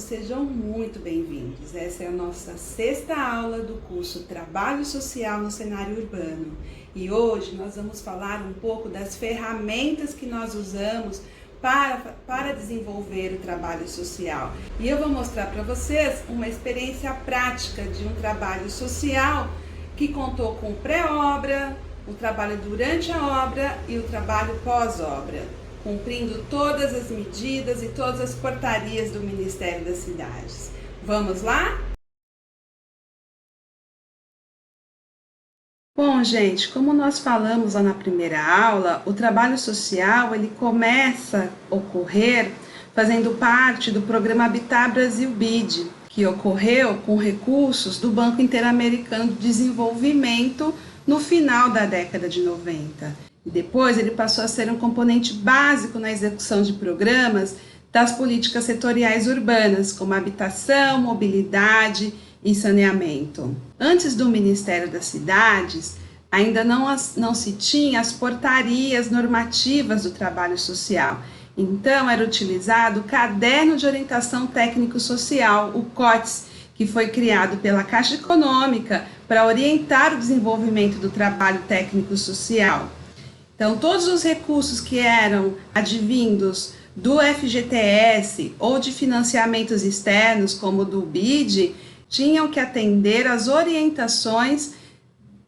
sejam muito bem-vindos. Essa é a nossa 6ª aula do curso Trabalho Social no Cenário Urbano. E hoje nós vamos falar um pouco das ferramentas que nós usamos para desenvolver o trabalho social. E eu vou mostrar para vocês uma experiência prática de um trabalho social que contou com pré-obra, o trabalho durante a obra e o trabalho pós-obra, cumprindo todas as medidas e todas as portarias do Ministério das Cidades. Vamos lá? Bom, gente, como nós falamos lá na primeira aula, o trabalho social ele começa a ocorrer fazendo parte do programa Habitat Brasil BID, que ocorreu com recursos do Banco Interamericano de Desenvolvimento no final da década de 90. E depois ele passou a ser um componente básico na execução de programas das políticas setoriais urbanas, como habitação, mobilidade e saneamento. Antes do Ministério das Cidades, ainda não se tinha as portarias normativas do trabalho social. Então, era utilizado o Caderno de Orientação Técnico-Social, o COTS, que foi criado pela Caixa Econômica para orientar o desenvolvimento do trabalho técnico-social. Então, todos os recursos que eram advindos do FGTS ou de financiamentos externos, como do BID, tinham que atender às orientações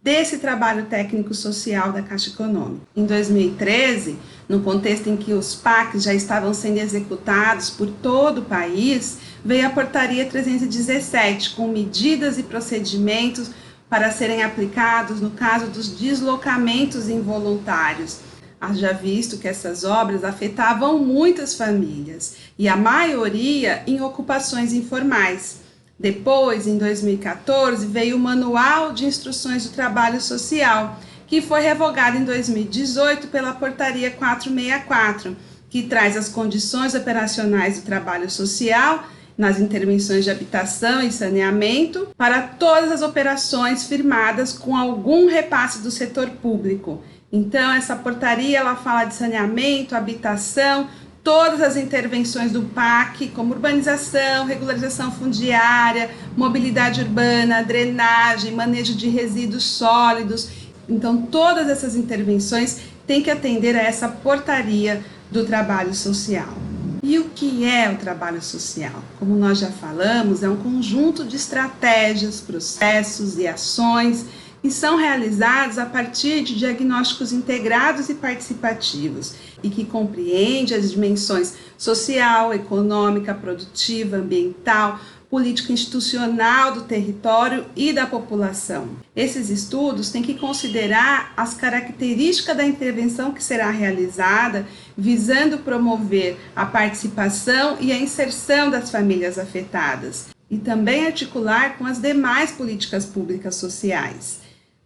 desse trabalho técnico-social da Caixa Econômica. Em 2013, no contexto em que os PACs já estavam sendo executados por todo o país, veio a Portaria 317, com medidas e procedimentos para serem aplicados no caso dos deslocamentos involuntários. Haja visto que essas obras afetavam muitas famílias, e a maioria em ocupações informais. Depois, em 2014, veio o Manual de Instruções do Trabalho Social, que foi revogado em 2018 pela Portaria 464, que traz as condições operacionais do trabalho social nas intervenções de habitação e saneamento para todas as operações firmadas com algum repasse do setor público. Então, essa portaria ela fala de saneamento, habitação, todas as intervenções do PAC, como urbanização, regularização fundiária, mobilidade urbana, drenagem, manejo de resíduos sólidos. Então, todas essas intervenções têm que atender a essa portaria do trabalho social. E o que é o trabalho social? Como nós já falamos, é um conjunto de estratégias, processos e ações que são realizados a partir de diagnósticos integrados e participativos e que compreende as dimensões social, econômica, produtiva, ambiental, política institucional do território e da população. Esses estudos têm que considerar as características da intervenção que será realizada, visando promover a participação e a inserção das famílias afetadas, e também articular com as demais políticas públicas sociais,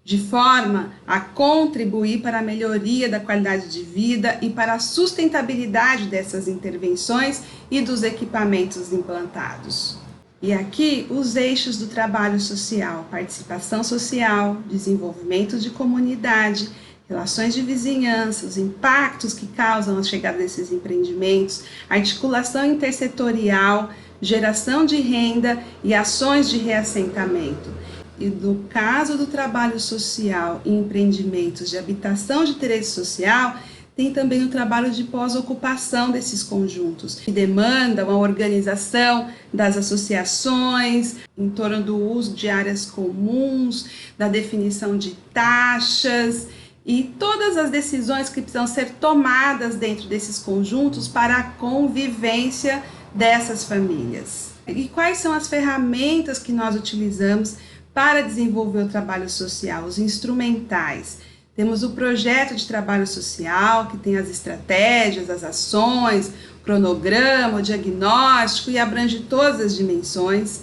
de forma a contribuir para a melhoria da qualidade de vida e para a sustentabilidade dessas intervenções e dos equipamentos implantados. E aqui os eixos do trabalho social: participação social, desenvolvimento de comunidade, relações de vizinhança, os impactos que causam a chegada desses empreendimentos, articulação intersetorial, geração de renda e ações de reassentamento. E no caso do trabalho social e empreendimentos de habitação de interesse social, tem também o trabalho de pós-ocupação desses conjuntos, que demandam a organização das associações em torno do uso de áreas comuns, da definição de taxas e todas as decisões que precisam ser tomadas dentro desses conjuntos para a convivência dessas famílias. E quais são as ferramentas que nós utilizamos para desenvolver o trabalho social, os instrumentais? Temos o projeto de trabalho social, que tem as estratégias, as ações, o cronograma, o diagnóstico e abrange todas as dimensões.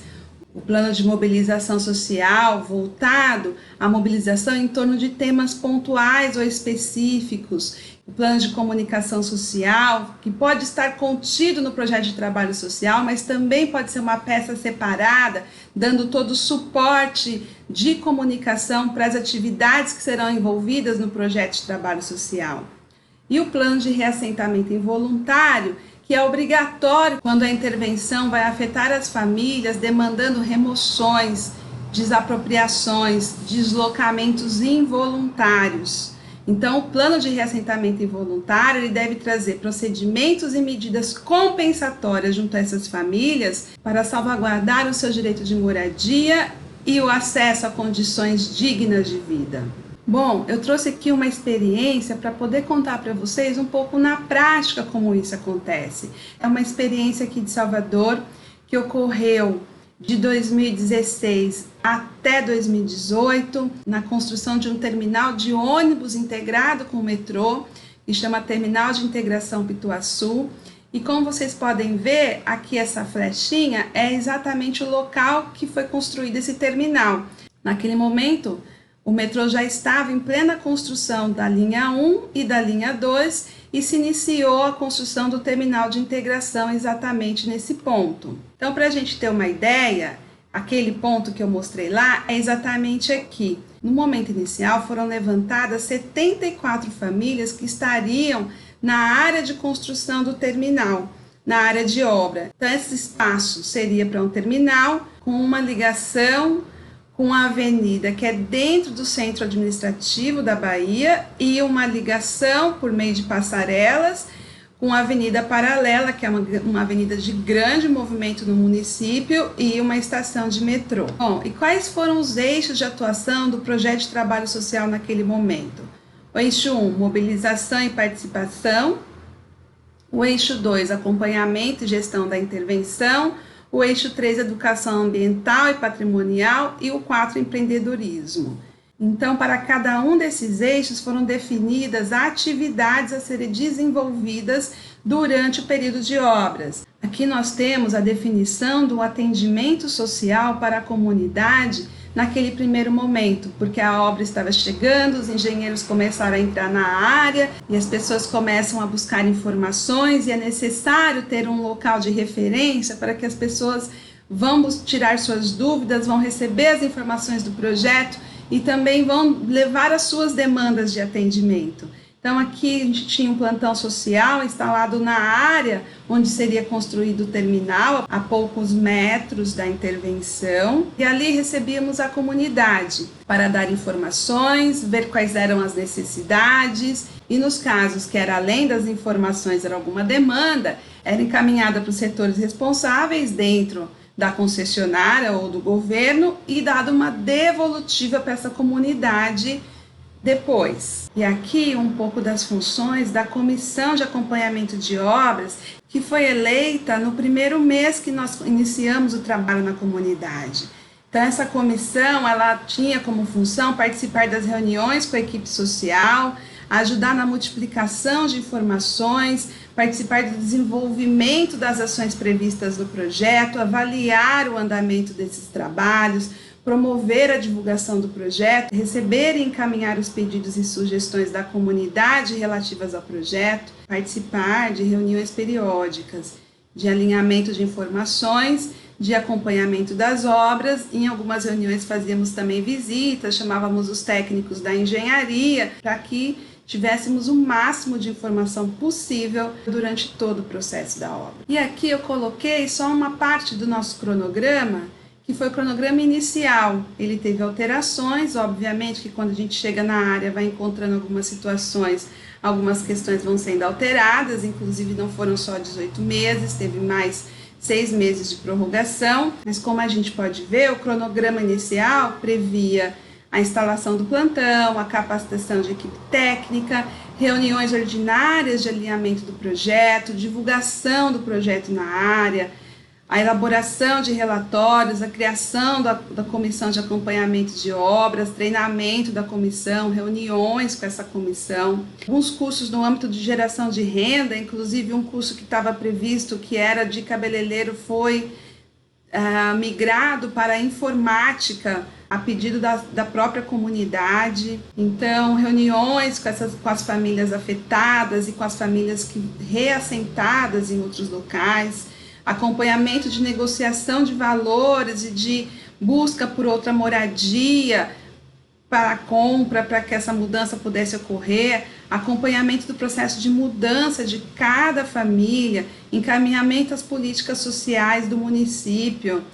O plano de mobilização social, voltado à mobilização em torno de temas pontuais ou específicos. O plano de comunicação social, que pode estar contido no projeto de trabalho social, mas também pode ser uma peça separada, dando todo o suporte de comunicação para as atividades que serão envolvidas no projeto de trabalho social. E o plano de reassentamento involuntário, que é obrigatório quando a intervenção vai afetar as famílias, demandando remoções, desapropriações, deslocamentos involuntários. Então, o plano de reassentamento involuntário ele deve trazer procedimentos e medidas compensatórias junto a essas famílias para salvaguardar o seu direito de moradia e o acesso a condições dignas de vida. Bom, eu trouxe aqui uma experiência para poder contar para vocês um pouco na prática como isso acontece. É uma experiência aqui de Salvador que ocorreu de 2016 até 2018, na construção de um terminal de ônibus integrado com o metrô, que chama Terminal de Integração Pituaçu. E como vocês podem ver, aqui essa flechinha é exatamente o local que foi construído esse terminal. Naquele momento, o metrô já estava em plena construção da linha 1 e da linha 2 e se iniciou a construção do terminal de integração exatamente nesse ponto. Então, para a gente ter uma ideia, aquele ponto que eu mostrei lá é exatamente aqui. No momento inicial, foram levantadas 74 famílias que estariam na área de construção do terminal, na área de obra. Então, esse espaço seria para um terminal com uma ligação com a avenida que é dentro do centro administrativo da Bahia e uma ligação por meio de passarelas com a avenida paralela, que é uma avenida de grande movimento no município e uma estação de metrô. Bom, e quais foram os eixos de atuação do projeto de trabalho social naquele momento? O eixo 1, mobilização e participação. O eixo 2, acompanhamento e gestão da intervenção. O eixo 3, educação ambiental e patrimonial, e o 4, empreendedorismo. Então, para cada um desses eixos foram definidas atividades a serem desenvolvidas durante o período de obras. Aqui nós temos a definição do atendimento social para a comunidade naquele primeiro momento, porque a obra estava chegando, os engenheiros começaram a entrar na área e as pessoas começam a buscar informações e é necessário ter um local de referência para que as pessoas vão tirar suas dúvidas, vão receber as informações do projeto e também vão levar as suas demandas de atendimento. Então aqui a gente tinha um plantão social instalado na área onde seria construído o terminal, a poucos metros da intervenção, e ali recebíamos a comunidade para dar informações, ver quais eram as necessidades, e nos casos que era além das informações, era alguma demanda, era encaminhada para os setores responsáveis dentro da concessionária ou do governo e dada uma devolutiva para essa comunidade depois. E aqui um pouco das funções da Comissão de Acompanhamento de Obras, que foi eleita no primeiro mês que nós iniciamos o trabalho na comunidade. Então essa comissão, ela tinha como função participar das reuniões com a equipe social, ajudar na multiplicação de informações, participar do desenvolvimento das ações previstas no projeto, avaliar o andamento desses trabalhos, promover a divulgação do projeto, receber e encaminhar os pedidos e sugestões da comunidade relativas ao projeto, participar de reuniões periódicas, de alinhamento de informações, de acompanhamento das obras. Em algumas reuniões fazíamos também visitas, chamávamos os técnicos da engenharia para que tivéssemos o máximo de informação possível durante todo o processo da obra. E aqui eu coloquei só uma parte do nosso cronograma, que foi o cronograma inicial. Ele teve alterações, obviamente que quando a gente chega na área vai encontrando algumas situações, algumas questões vão sendo alteradas, inclusive não foram só 18 meses, teve mais 6 meses de prorrogação, mas como a gente pode ver, o cronograma inicial previa a instalação do plantão, a capacitação de equipe técnica, reuniões ordinárias de alinhamento do projeto, divulgação do projeto na área, a elaboração de relatórios, a criação da comissão de acompanhamento de obras, treinamento da comissão, reuniões com essa comissão, alguns cursos no âmbito de geração de renda, inclusive um curso que estava previsto, que era de cabeleireiro, foi migrado para a informática, a pedido da própria comunidade. Então, reuniões com as famílias afetadas e com as famílias reassentadas em outros locais, acompanhamento de negociação de valores e de busca por outra moradia, para a compra, para que essa mudança pudesse ocorrer, acompanhamento do processo de mudança de cada família, encaminhamento às políticas sociais do município.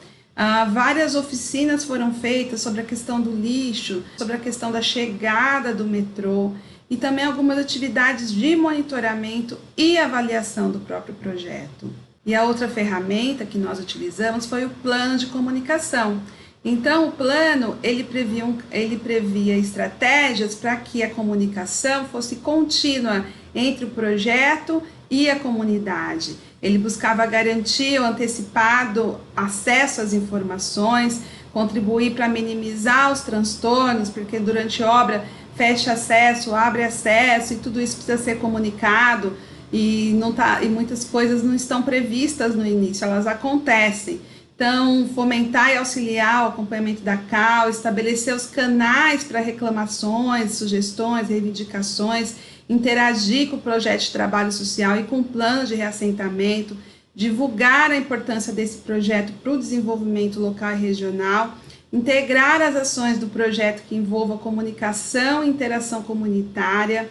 Várias oficinas foram feitas sobre a questão do lixo, sobre a questão da chegada do metrô e também algumas atividades de monitoramento e avaliação do próprio projeto. E a outra ferramenta que nós utilizamos foi o plano de comunicação. Então, o plano ele previa estratégias para que a comunicação fosse contínua entre o projeto e a comunidade. Ele buscava garantir o antecipado acesso às informações, contribuir para minimizar os transtornos, porque durante a obra fecha acesso, abre acesso e tudo isso precisa ser comunicado e muitas coisas não estão previstas no início, elas acontecem. Então, fomentar e auxiliar o acompanhamento da CAL, estabelecer os canais para reclamações, sugestões, reivindicações, interagir com o projeto de trabalho social e com o plano de reassentamento, divulgar a importância desse projeto para o desenvolvimento local e regional, integrar as ações do projeto que envolvam comunicação e interação comunitária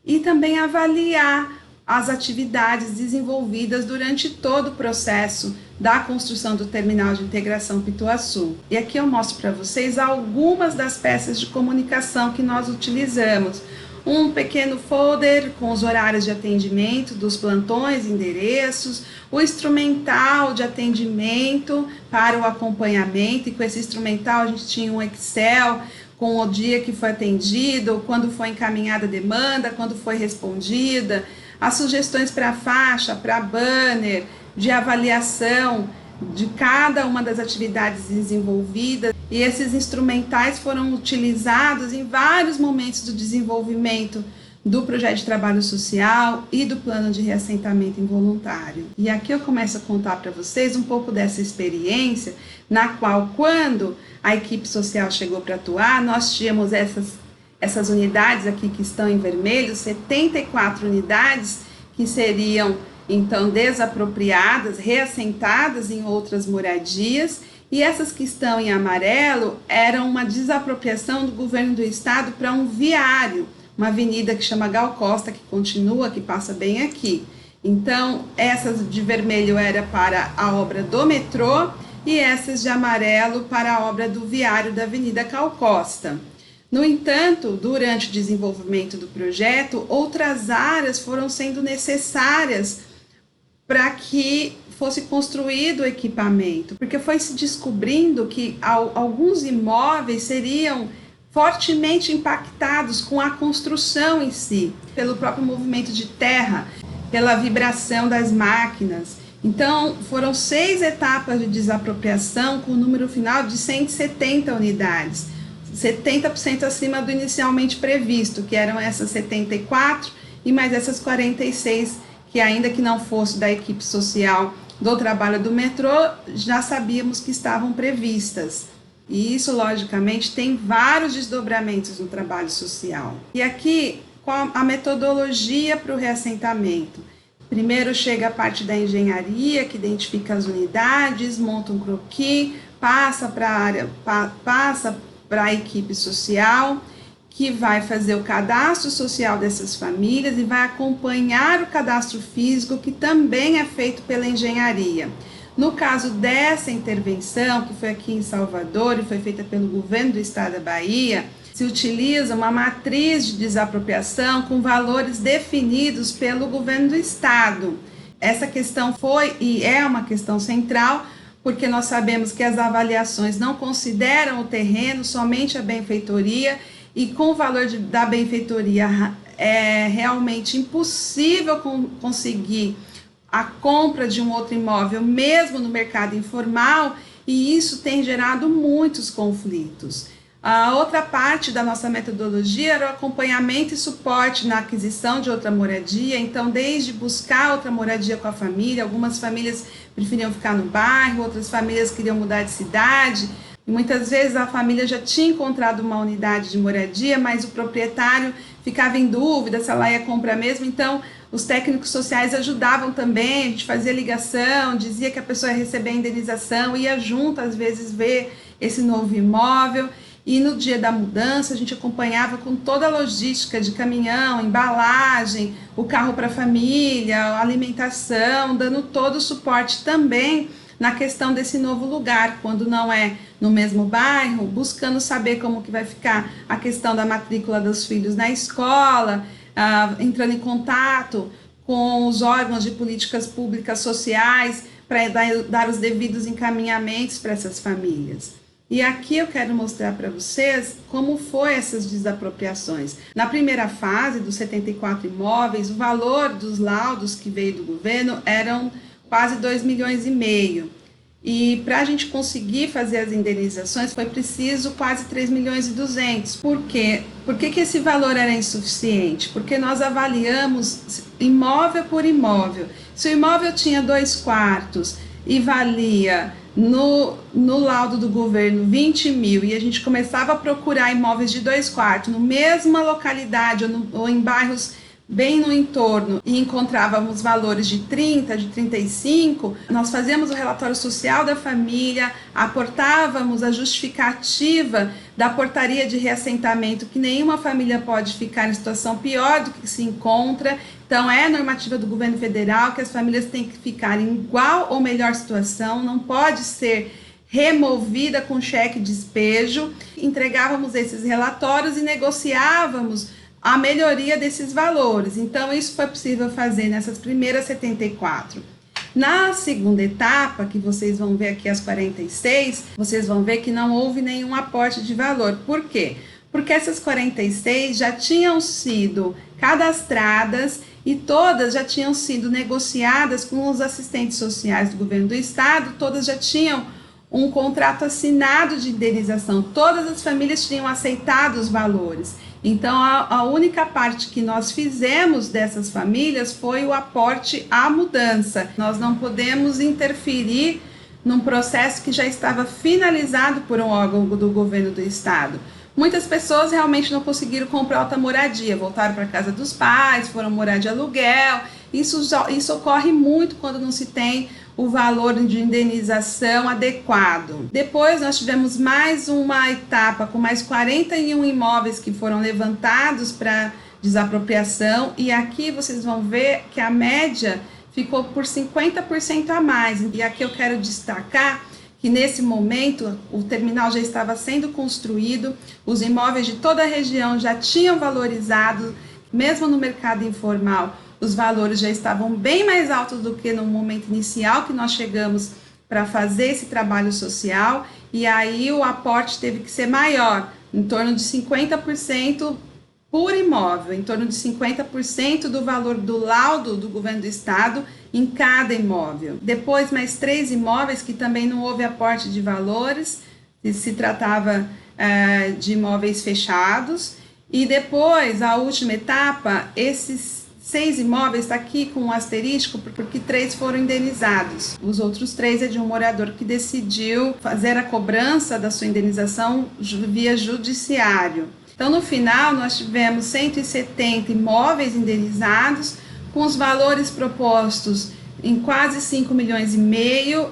e também avaliar as atividades desenvolvidas durante todo o processo da construção do terminal de integração Pituaçu. E aqui eu mostro para vocês algumas das peças de comunicação que nós utilizamos. Um pequeno folder com os horários de atendimento dos plantões, endereços, o instrumental de atendimento para o acompanhamento, e com esse instrumental a gente tinha um Excel com o dia que foi atendido, quando foi encaminhada a demanda, quando foi respondida, as sugestões para faixa, para banner, de avaliação de cada uma das atividades desenvolvidas, e esses instrumentais foram utilizados em vários momentos do desenvolvimento do projeto de trabalho social e do plano de reassentamento involuntário. E aqui eu começo a contar para vocês um pouco dessa experiência, na qual, quando a equipe social chegou para atuar, nós tínhamos essas unidades aqui que estão em vermelho, 74 unidades que seriam então desapropriadas, reassentadas em outras moradias, e essas que estão em amarelo eram uma desapropriação do governo do estado para um viário, uma avenida que chama Gal Costa, que continua, que passa bem aqui. Então, essas de vermelho era para a obra do metrô e essas de amarelo para a obra do viário da Avenida Gal Costa. No entanto, durante o desenvolvimento do projeto, outras áreas foram sendo necessárias para que fosse construído o equipamento, porque foi se descobrindo que alguns imóveis seriam fortemente impactados com a construção em si, pelo próprio movimento de terra, pela vibração das máquinas. Então, foram 6 etapas de desapropriação com o número final de 170 unidades, 70% acima do inicialmente previsto, que eram essas 74 e mais essas 46 que, ainda que não fosse da equipe social do trabalho do metrô, já sabíamos que estavam previstas. E isso, logicamente, tem vários desdobramentos no trabalho social. E aqui, qual a metodologia para o reassentamento? Primeiro chega a parte da engenharia, que identifica as unidades, monta um croquis, passa para a equipe social, que vai fazer o cadastro social dessas famílias e vai acompanhar o cadastro físico, que também é feito pela engenharia. No caso dessa intervenção, que foi aqui em Salvador e foi feita pelo governo do estado da Bahia, se utiliza uma matriz de desapropriação com valores definidos pelo governo do estado. Essa questão foi e é uma questão central, porque nós sabemos que as avaliações não consideram o terreno, somente a benfeitoria, e com o valor da benfeitoria é realmente impossível conseguir a compra de um outro imóvel, mesmo no mercado informal, e isso tem gerado muitos conflitos. A outra parte da nossa metodologia era o acompanhamento e suporte na aquisição de outra moradia, então desde buscar outra moradia com a família, algumas famílias preferiam ficar no bairro, outras famílias queriam mudar de cidade, e muitas vezes a família já tinha encontrado uma unidade de moradia, mas o proprietário ficava em dúvida se ela ia comprar mesmo, então os técnicos sociais ajudavam também, a gente fazia ligação, dizia que a pessoa ia receber a indenização, ia junto às vezes ver esse novo imóvel, e no dia da mudança a gente acompanhava com toda a logística de caminhão, embalagem, o carro para a família, a alimentação, dando todo o suporte também na questão desse novo lugar, quando não é no mesmo bairro, buscando saber como que vai ficar a questão da matrícula dos filhos na escola, entrando em contato com os órgãos de políticas públicas sociais para dar os devidos encaminhamentos para essas famílias. E aqui eu quero mostrar para vocês como foi essas desapropriações. Na primeira fase dos 74 imóveis, o valor dos laudos que veio do governo eram quase 2,5 milhões. E para a gente conseguir fazer as indenizações foi preciso quase 3,2 milhões. Por quê? Por que esse valor era insuficiente? Porque nós avaliamos imóvel por imóvel. Se o imóvel tinha 2 quartos e valia no laudo do governo 20 mil e a gente começava a procurar imóveis de 2 quartos na mesma localidade ou em bairros bem no entorno e encontrávamos valores de 30, de 35, nós fazíamos o relatório social da família, aportávamos a justificativa da portaria de reassentamento, que nenhuma família pode ficar em situação pior do que se encontra. Então é normativa do governo federal que as famílias têm que ficar em igual ou melhor situação, não pode ser removida com cheque de despejo. Entregávamos esses relatórios e negociávamos a melhoria desses valores. Então, isso foi possível fazer nessas primeiras 74. Na segunda etapa, que vocês vão ver aqui as 46, vocês vão ver que não houve nenhum aporte de valor. Por quê? Porque essas 46 já tinham sido cadastradas e todas já tinham sido negociadas com os assistentes sociais do governo do estado, todas já tinham um contrato assinado de indenização, todas as famílias tinham aceitado os valores. Então, a única parte que nós fizemos dessas famílias foi o aporte à mudança. Nós não podemos interferir num processo que já estava finalizado por um órgão do governo do estado. Muitas pessoas realmente não conseguiram comprar outra moradia, voltaram para a casa dos pais, foram morar de aluguel. Isso ocorre muito quando não se tem o valor de indenização adequado. Depois nós tivemos mais uma etapa com mais 41 imóveis que foram levantados para desapropriação e aqui vocês vão ver que a média ficou por 50% a mais. E aqui eu quero destacar que nesse momento o terminal já estava sendo construído, os imóveis de toda a região já tinham valorizado, mesmo no mercado informal, os valores já estavam bem mais altos do que no momento inicial que nós chegamos para fazer esse trabalho social, e aí o aporte teve que ser maior, em torno de 50% por imóvel, em torno de 50% do valor do laudo do governo do estado em cada imóvel. Depois mais 3 imóveis que também não houve aporte de valores, se tratava de imóveis fechados, e depois a última etapa, esses 6 imóveis está aqui com um asterisco porque 3 foram indenizados. Os outros 3 é de um morador que decidiu fazer a cobrança da sua indenização via judiciário. Então, no final, nós tivemos 170 imóveis indenizados com os valores propostos em quase 5,5 milhões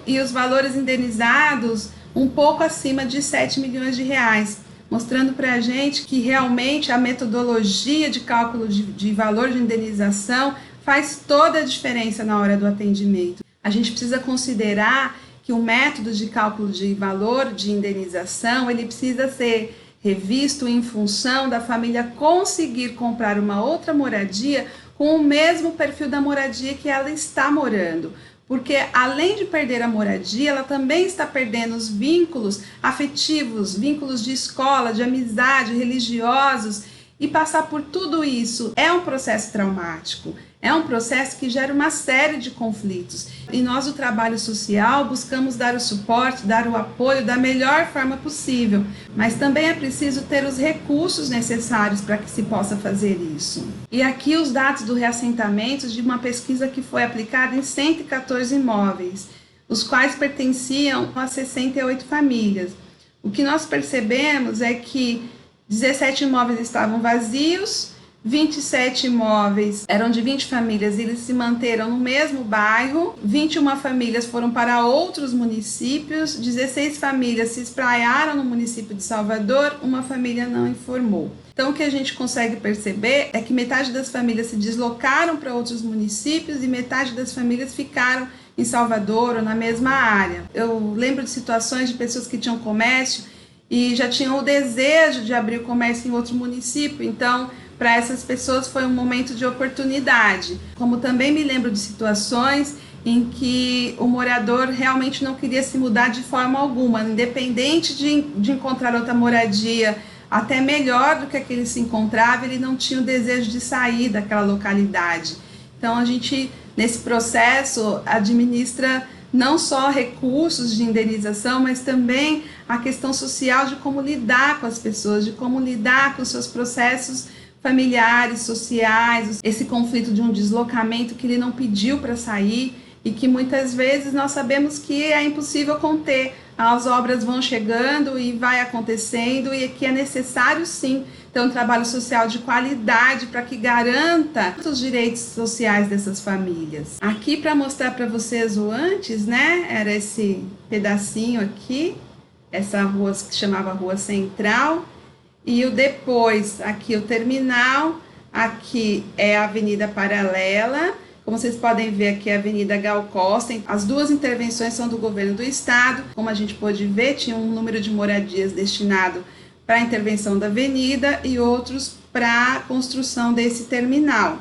e os valores indenizados um pouco acima de 7 milhões de reais. Mostrando para a gente que realmente a metodologia de cálculo de valor de indenização faz toda a diferença na hora do atendimento. A gente precisa considerar que o método de cálculo de valor de indenização, ele precisa ser revisto em função da família conseguir comprar uma outra moradia com o mesmo perfil da moradia que ela está morando. Porque além de perder a moradia, ela também está perdendo os vínculos afetivos, vínculos de escola, de amizade, religiosos, e passar por tudo isso é um processo traumático, é um processo que gera uma série de conflitos. E nós, do trabalho social, buscamos dar o suporte, dar o apoio da melhor forma possível, mas também é preciso ter os recursos necessários para que se possa fazer isso. E aqui os dados do reassentamento de uma pesquisa que foi aplicada em 114 imóveis, os quais pertenciam a 68 famílias. O que nós percebemos é que 17 imóveis estavam vazios, 27 imóveis eram de 20 famílias e eles se manteram no mesmo bairro, 21 famílias foram para outros municípios, 16 famílias se espraiaram no município de Salvador, uma família não informou. Então, o que a gente consegue perceber é que metade das famílias se deslocaram para outros municípios e metade das famílias ficaram em Salvador ou na mesma área. Eu lembro de situações de pessoas que tinham comércio e já tinham o desejo de abrir o comércio em outro município, então para essas pessoas foi um momento de oportunidade. Como também me lembro de situações em que o morador realmente não queria se mudar de forma alguma, independente de encontrar outra moradia até melhor do que a que ele se encontrava, ele não tinha o desejo de sair daquela localidade. Então a gente, nesse processo, administra não só recursos de indenização, mas também a questão social de como lidar com as pessoas, de como lidar com os seus processos familiares, sociais, esse conflito de um deslocamento que ele não pediu para sair e que muitas vezes nós sabemos que é impossível conter. As obras vão chegando e vai acontecendo e que é necessário sim ter um trabalho social de qualidade para que garanta os direitos sociais dessas famílias. Aqui para mostrar para vocês o antes, né, era esse pedacinho aqui, essa rua que chamava Rua Central, e o depois, aqui o terminal, aqui é a Avenida Paralela, como vocês podem ver aqui é a Avenida Gal Costa. As duas intervenções são do governo do estado, como a gente pôde ver, tinha um número de moradias destinado para a intervenção da avenida e outros para a construção desse terminal.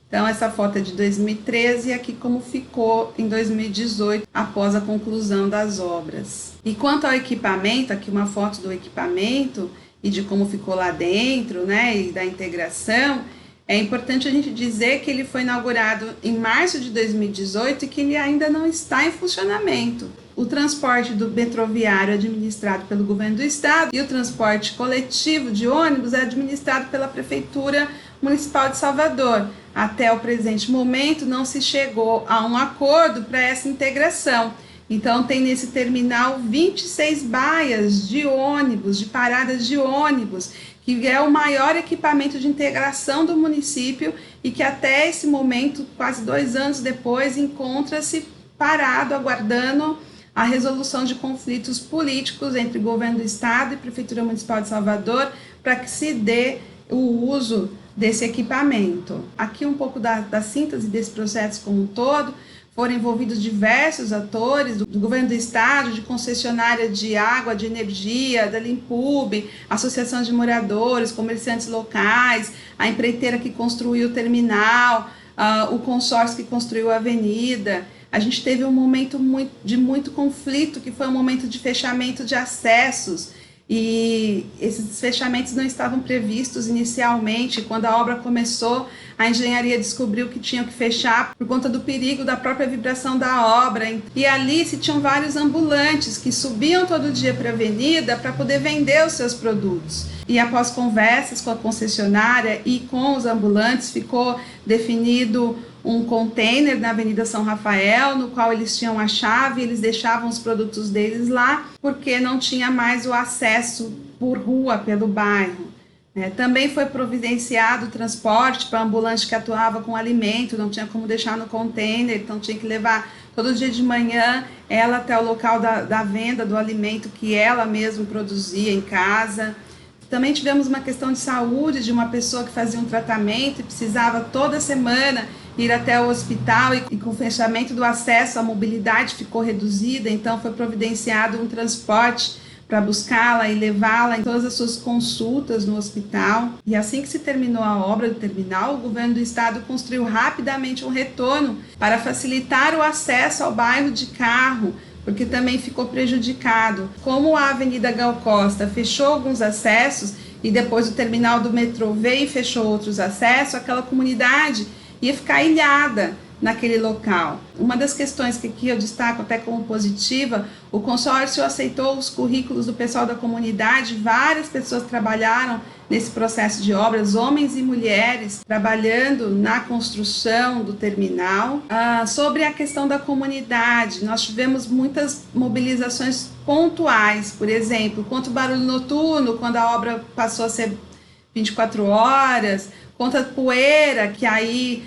Então essa foto é de 2013 e aqui como ficou em 2018, após a conclusão das obras. E quanto ao equipamento, aqui uma foto do equipamento e de como ficou lá dentro, né, e da integração, é importante a gente dizer que ele foi inaugurado em março de 2018 e que ele ainda não está em funcionamento. O transporte do metroviário é administrado pelo governo do estado e o transporte coletivo de ônibus é administrado pela Prefeitura Municipal de Salvador. Até o presente momento não se chegou a um acordo para essa integração. Então tem nesse terminal 26 baias de ônibus, de paradas de ônibus, que é o maior equipamento de integração do município e que até esse momento, quase 2 anos depois, encontra-se parado, aguardando a resolução de conflitos políticos entre o governo do estado e Prefeitura Municipal de Salvador para que se dê o uso desse equipamento. Aqui um pouco da síntese desse processo como um todo. Foram envolvidos diversos atores do governo do estado, de concessionária de água, de energia, da Limpub, associação de moradores, comerciantes locais, a empreiteira que construiu o terminal, o consórcio que construiu a avenida. A gente teve um momento de muito conflito, que foi um momento de fechamento de acessos, e esses fechamentos não estavam previstos inicialmente. Quando a obra começou, a engenharia descobriu que tinham que fechar por conta do perigo da própria vibração da obra, e ali se tinham vários ambulantes que subiam todo dia para a avenida para poder vender os seus produtos. E após conversas com a concessionária e com os ambulantes, ficou definido um container na Avenida São Rafael, no qual eles tinham a chave, eles deixavam os produtos deles lá, porque não tinha mais o acesso por rua pelo bairro. Também foi providenciado o transporte para ambulante que atuava com alimento, não tinha como deixar no container, então tinha que levar todo dia de manhã ela até o local da venda do alimento que ela mesma produzia em casa. Também tivemos uma questão de saúde de uma pessoa que fazia um tratamento e precisava toda semana ir até o hospital, e com o fechamento do acesso a mobilidade ficou reduzida, então foi providenciado um transporte para buscá-la e levá-la em todas as suas consultas no hospital. E assim que se terminou a obra do terminal, o governo do estado construiu rapidamente um retorno para facilitar o acesso ao bairro de carro, porque também ficou prejudicado. Como a Avenida Gal Costa fechou alguns acessos e depois o terminal do metrô veio e fechou outros acessos, aquela comunidade ia ficar ilhada naquele local. Uma das questões que aqui eu destaco até como positiva, o consórcio aceitou os currículos do pessoal da comunidade, várias pessoas trabalharam nesse processo de obras, homens e mulheres trabalhando na construção do terminal. Sobre a questão da comunidade, nós tivemos muitas mobilizações pontuais, por exemplo, contra o barulho noturno, quando a obra passou a ser 24 horas, contra a poeira, que aí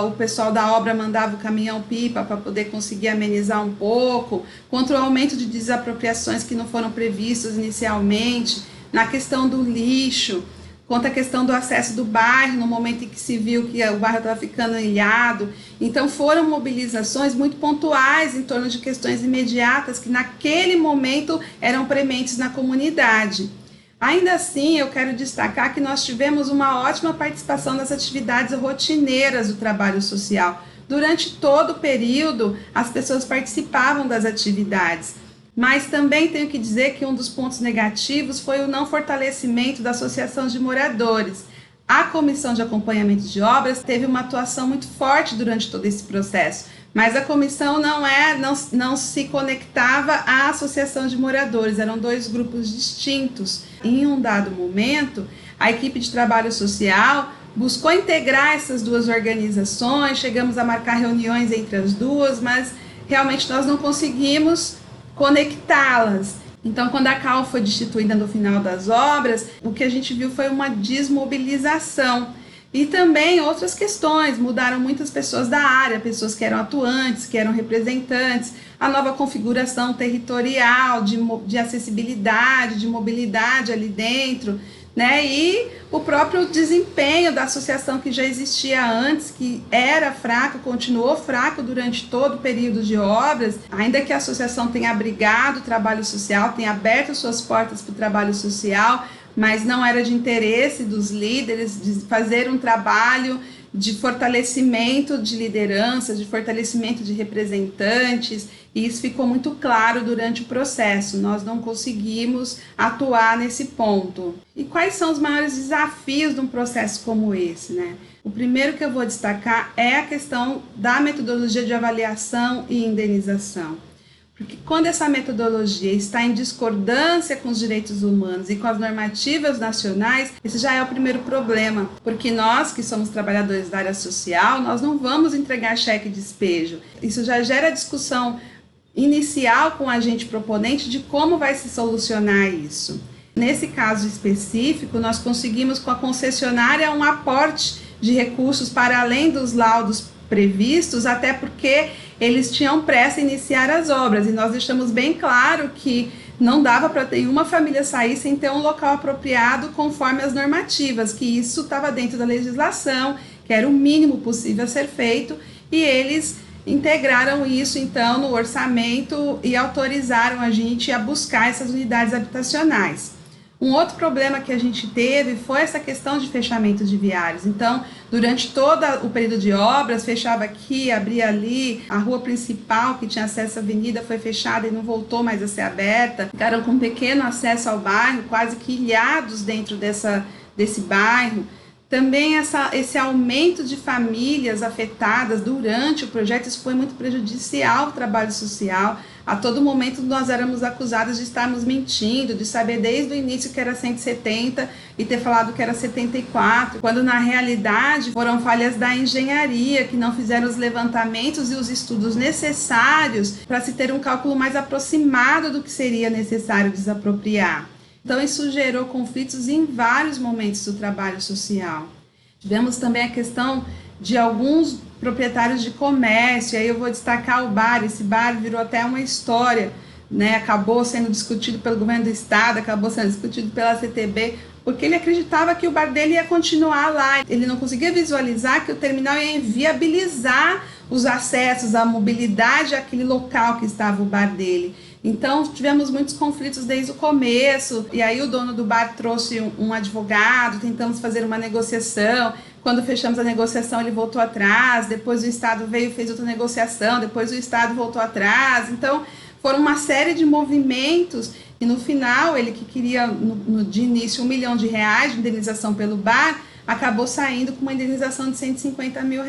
o pessoal da obra mandava o caminhão-pipa para poder conseguir amenizar um pouco, contra o aumento de desapropriações que não foram previstas inicialmente, na questão do lixo, contra a questão do acesso do bairro, no momento em que se viu que o bairro estava ficando ilhado. Então foram mobilizações muito pontuais em torno de questões imediatas que naquele momento eram prementes na comunidade. Ainda assim, eu quero destacar que nós tivemos uma ótima participação nas atividades rotineiras do trabalho social. Durante todo o período, as pessoas participavam das atividades. Mas também tenho que dizer que um dos pontos negativos foi o não fortalecimento da associação de moradores. A comissão de acompanhamento de obras teve uma atuação muito forte durante todo esse processo, mas a comissão não se conectava à associação de moradores, eram dois grupos distintos. Em um dado momento, a equipe de trabalho social buscou integrar essas duas organizações, chegamos a marcar reuniões entre as duas, mas realmente nós não conseguimos conectá-las. Então, quando a CAL foi destituída no final das obras, o que a gente viu foi uma desmobilização. E também outras questões, mudaram muitas pessoas da área, pessoas que eram atuantes, que eram representantes, a nova configuração territorial, de acessibilidade, de mobilidade ali dentro, né? E o próprio desempenho da associação que já existia antes, que era fraco, continuou fraco durante todo o período de obras, ainda que a associação tenha abrigado o trabalho social, tenha aberto suas portas para o trabalho social, mas não era de interesse dos líderes de fazer um trabalho de fortalecimento de liderança, de fortalecimento de representantes, e isso ficou muito claro durante o processo. Nós não conseguimos atuar nesse ponto. E quais são os maiores desafios de um processo como esse, né? O primeiro que eu vou destacar é a questão da metodologia de avaliação e indenização. Porque quando essa metodologia está em discordância com os direitos humanos e com as normativas nacionais, esse já é o primeiro problema, porque nós que somos trabalhadores da área social, nós não vamos entregar cheque de despejo. Isso já gera discussão inicial com o agente proponente de como vai se solucionar isso. Nesse caso específico, nós conseguimos com a concessionária um aporte de recursos para além dos laudos previstos, até porque eles tinham pressa em iniciar as obras, e nós deixamos bem claro que não dava para nenhuma família sair sem ter um local apropriado conforme as normativas, que isso estava dentro da legislação, que era o mínimo possível a ser feito, e eles integraram isso então no orçamento e autorizaram a gente a buscar essas unidades habitacionais. Um outro problema que a gente teve foi essa questão de fechamento de viários. Então, durante todo o período de obras, fechava aqui, abria ali, a rua principal que tinha acesso à avenida foi fechada e não voltou mais a ser aberta. Ficaram com pequeno acesso ao bairro, quase que ilhados dentro desse bairro. Também esse aumento de famílias afetadas durante o projeto, isso foi muito prejudicial ao trabalho social. A todo momento nós éramos acusados de estarmos mentindo, de saber desde o início que era 170 e ter falado que era 74, quando na realidade foram falhas da engenharia, que não fizeram os levantamentos e os estudos necessários para se ter um cálculo mais aproximado do que seria necessário desapropriar. Então isso gerou conflitos em vários momentos do trabalho social. Tivemos também a questão de alguns proprietários de comércio, aí eu vou destacar o bar. Esse bar virou até uma história, né? Acabou sendo discutido pelo governo do estado, acabou sendo discutido pela CTB, porque ele acreditava que o bar dele ia continuar lá. Ele não conseguia visualizar que o terminal ia inviabilizar os acessos, a mobilidade àquele local que estava o bar dele. Então tivemos muitos conflitos desde o começo, e aí o dono do bar trouxe um advogado, tentamos fazer uma negociação. Quando fechamos a negociação, ele voltou atrás, depois o Estado veio e fez outra negociação, depois o Estado voltou atrás. Então foram uma série de movimentos, e no final ele, que queria de início R$1 milhão de indenização pelo bar, acabou saindo com uma indenização de R$150 mil.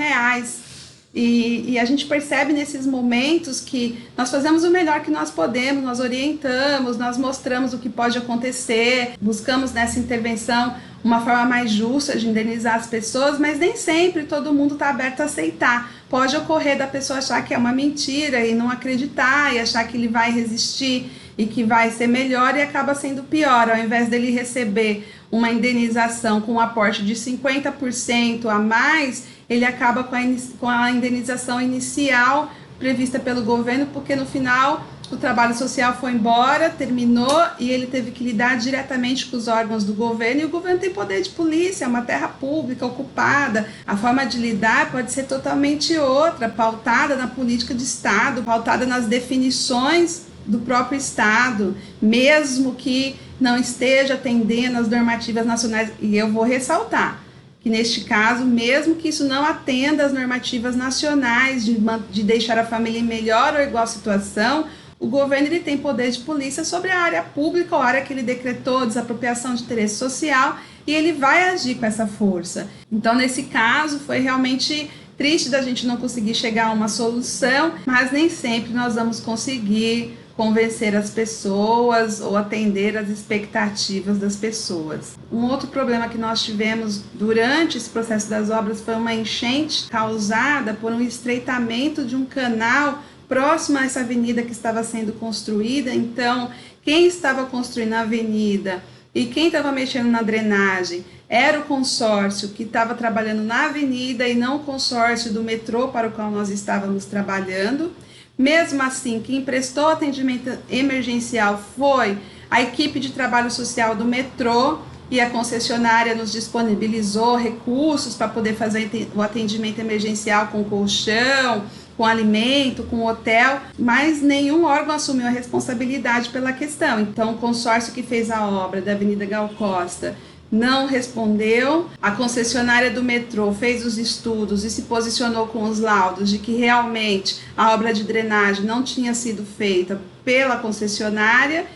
E a gente percebe nesses momentos que nós fazemos o melhor que nós podemos, nós orientamos, nós mostramos o que pode acontecer, buscamos nessa intervenção uma forma mais justa de indenizar as pessoas, mas nem sempre todo mundo está aberto a aceitar. Pode ocorrer da pessoa achar que é uma mentira e não acreditar, e achar que ele vai resistir e que vai ser melhor, e acaba sendo pior. Ao invés dele receber uma indenização com um aporte de 50% a mais, ele acaba com a indenização inicial prevista pelo governo, porque no final o trabalho social foi embora, terminou e ele teve que lidar diretamente com os órgãos do governo, e o governo tem poder de polícia, é uma terra pública ocupada. A forma de lidar pode ser totalmente outra, pautada na política de Estado, pautada nas definições do próprio Estado, mesmo que não esteja atendendo às normativas nacionais. E eu vou ressaltar que neste caso, mesmo que isso não atenda às normativas nacionais de deixar a família em melhor ou igual situação, o governo ele tem poder de polícia sobre a área pública ou a área que ele decretou, desapropriação de interesse social, e ele vai agir com essa força. Então, nesse caso, foi realmente triste da gente não conseguir chegar a uma solução, mas nem sempre nós vamos conseguir convencer as pessoas ou atender às expectativas das pessoas. Um outro problema que nós tivemos durante esse processo das obras foi uma enchente causada por um estreitamento de um canal próximo a essa avenida que estava sendo construída. Então, quem estava construindo a avenida e quem estava mexendo na drenagem era o consórcio que estava trabalhando na avenida e não o consórcio do metrô para o qual nós estávamos trabalhando. Mesmo assim, quem prestou atendimento emergencial foi a equipe de trabalho social do metrô, e a concessionária nos disponibilizou recursos para poder fazer o atendimento emergencial com colchão, com alimento, com hotel, mas nenhum órgão assumiu a responsabilidade pela questão. Então, o consórcio que fez a obra da Avenida Gal Costa não respondeu, a concessionária do metrô fez os estudos e se posicionou com os laudos de que realmente a obra de drenagem não tinha sido feita pela concessionária,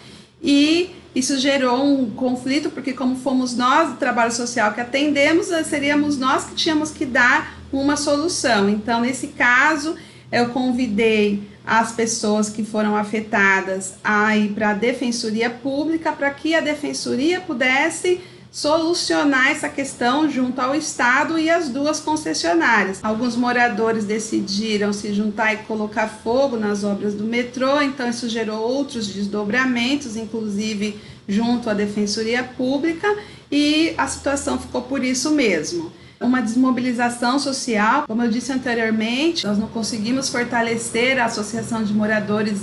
e isso gerou um conflito, porque como fomos nós do trabalho social que atendemos, seríamos nós que tínhamos que dar uma solução. Então, nesse caso, eu convidei as pessoas que foram afetadas a ir para a Defensoria Pública, para que a Defensoria pudesse solucionar essa questão junto ao Estado e às duas concessionárias. Alguns moradores decidiram se juntar e colocar fogo nas obras do metrô, então isso gerou outros desdobramentos, inclusive junto à Defensoria Pública, e a situação ficou por isso mesmo. Uma desmobilização social, como eu disse anteriormente, nós não conseguimos fortalecer a associação de moradores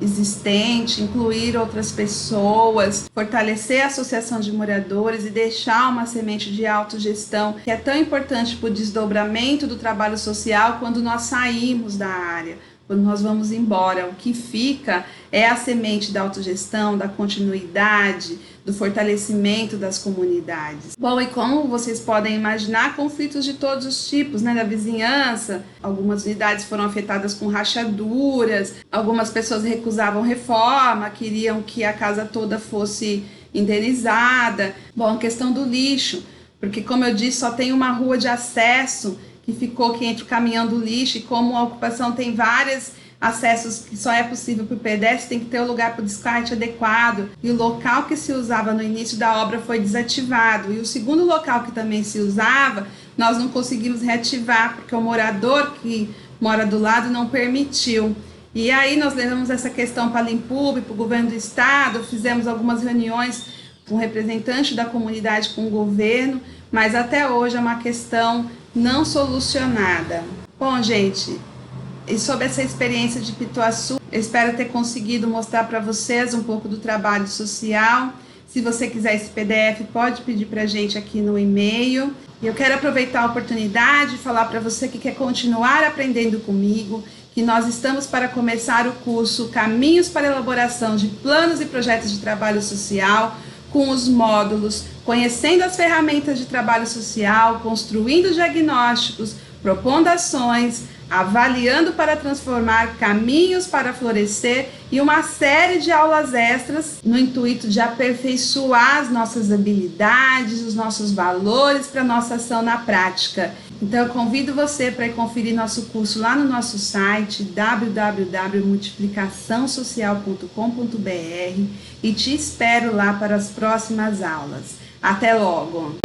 existente, incluir outras pessoas, fortalecer a associação de moradores e deixar uma semente de autogestão que é tão importante para o desdobramento do trabalho social quando nós saímos da área, quando nós vamos embora. O que fica é a semente da autogestão, da continuidade, do fortalecimento das comunidades. Bom, e como vocês podem imaginar, conflitos de todos os tipos, né, da vizinhança. Algumas unidades foram afetadas com rachaduras, algumas pessoas recusavam reforma, queriam que a casa toda fosse indenizada. Bom, a questão do lixo, porque como eu disse, só tem uma rua de acesso que ficou aqui entre o caminhão do lixo, e como a ocupação tem vários acessos que só é possível para o pedestre, tem que ter um lugar para o descarte adequado, e o local que se usava no início da obra foi desativado, e o segundo local que também se usava, nós não conseguimos reativar, porque o morador que mora do lado não permitiu. E aí nós levamos essa questão para a Limpub, para o governo do estado, fizemos algumas reuniões com representantes da comunidade, com o governo, mas até hoje é uma questão não solucionada. Bom, gente, e sobre essa experiência de Pituaçu, eu espero ter conseguido mostrar para vocês um pouco do trabalho social. Se você quiser esse PDF, pode pedir para a gente aqui no e-mail. E eu quero aproveitar a oportunidade de falar para você que quer continuar aprendendo comigo, que nós estamos para começar o curso Caminhos para a Elaboração de Planos e Projetos de Trabalho Social, com os módulos Conhecendo as Ferramentas de Trabalho Social, Construindo Diagnósticos, Propondo Ações, Avaliando para Transformar, Caminhos para Florescer, e uma série de aulas extras no intuito de aperfeiçoar as nossas habilidades, os nossos valores para a nossa ação na prática. Então eu convido você para ir conferir nosso curso lá no nosso site www.multiplicaçãosocial.com.br e te espero lá para as próximas aulas. Até logo!